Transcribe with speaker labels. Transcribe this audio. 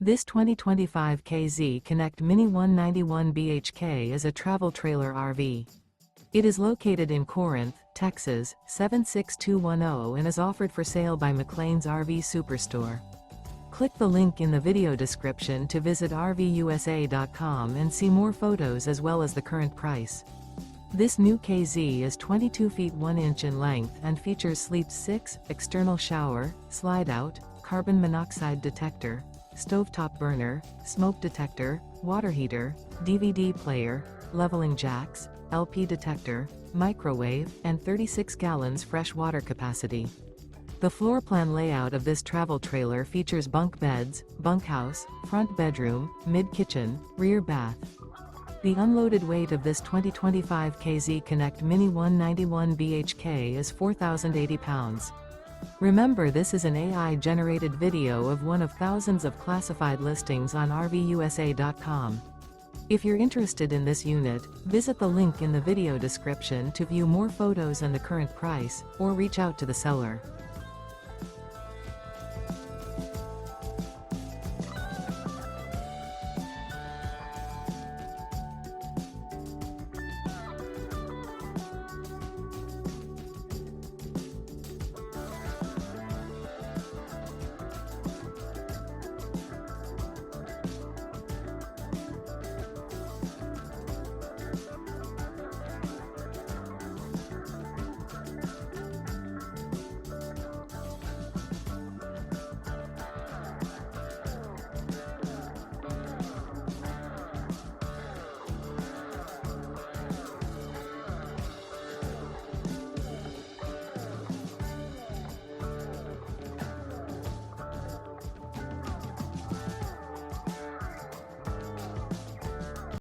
Speaker 1: This 2025 KZ Connect Mini 191 BHK is a travel trailer RV. It is located in Corinth, Texas, 76210 and is offered for sale by McClain's RV Superstore. Click the link in the video description to visit RVUSA.com and see more photos as well as the current price. This new KZ is 22 feet 1 inch in length and features Sleep 6, external shower, slide-out, carbon monoxide detector, stovetop burner, smoke detector, water heater, DVD player, leveling jacks, LP detector, microwave, and 36 gallons fresh water capacity. The floor plan layout of this travel trailer features bunk beds, bunkhouse, front bedroom, mid-kitchen, rear bath. The unloaded weight of this 2025 KZ Connect Mini 191 BHK is 4,080 pounds. Remember, this is an AI-generated video of one of thousands of classified listings on RVUSA.com. If you're interested in this unit, visit the link in the video description to view more photos and the current price, or reach out to the seller.